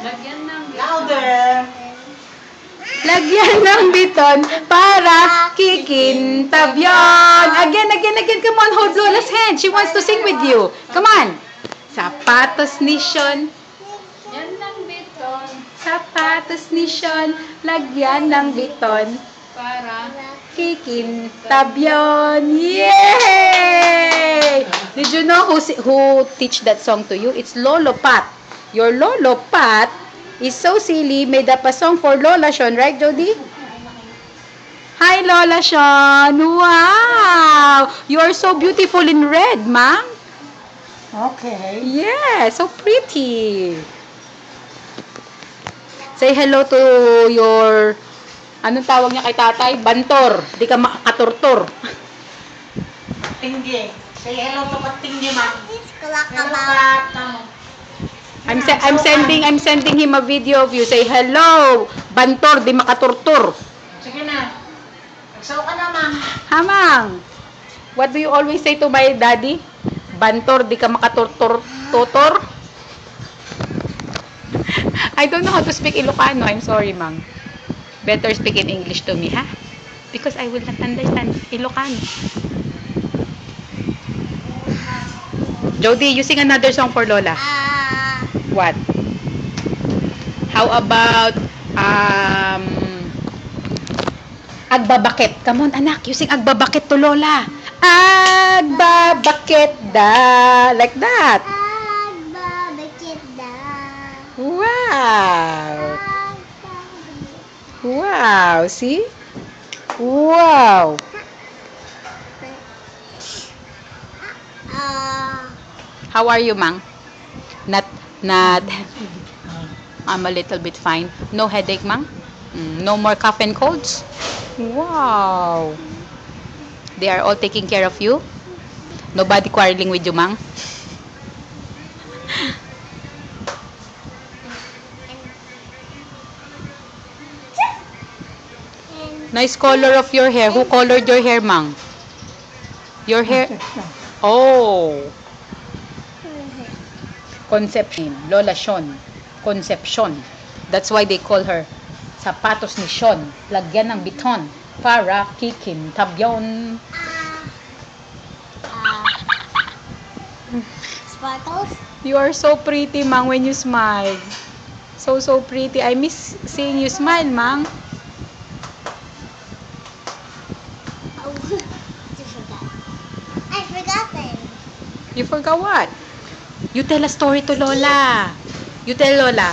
Lagyan ng Louder! Lagyan ng biton para kikintab yun. Again. Come on, hold Lola's hand. She wants to sing with you. Come on. Sapatos ni Sean. yan ng beton Sapatos ni Sean. Lagyan ng biton. para Kikintab yun. Yay! Did you know who teach that song to you? It's Lolo Pat. Your Lolo Pat is so silly, made up a song for Lola Sean, right, Jody? Hi, Lola Sean. Wow! You are so beautiful in red, ma'am. Okay. Yeah, so pretty. Say hello to your, anong tawag niya kay tatay? Bantor. Di ka makaturtur. Tinggi. Say hello to Patinggi, ma'am. Hello, Kalakabaw. Pat. I'm sending him a video of you. Say hello, Bantor, di makaturtur. Sige na. Nagsaw ka na, ma'am. Hamang. What do you always say to my daddy? Bantor, di ka makaturtur. Tutor? I don't know how to speak Ilocano. I'm sorry, Mang. Better speak in English to me, ha? Because I will not understand Ilocano. Jody, you sing another song for Lola. What? How about Agbabakit? Come on, anak, you sing Agbabakit to Lola. Agbabakit da. Like that. Wow. Wow, see? Wow. How are you, Mang? Not, I'm a little bit fine. No headache, Mang? No more cough and colds? Wow. They are all taking care of you? Nobody quarreling with you, Mang? Nice color of your hair. Who colored your hair, Mang? Your hair? Oh. Conception. Lola Sean. Conception. That's why they call her Sapatos ni Sean. Lagyan ng biton para kikintab yun. Sparkles? You are so pretty, Mang, when you smile. So pretty. I miss seeing you smile, Mang. Oh, I forgot. I forgot them. You forgot what? You tell a story to Lola. You tell Lola.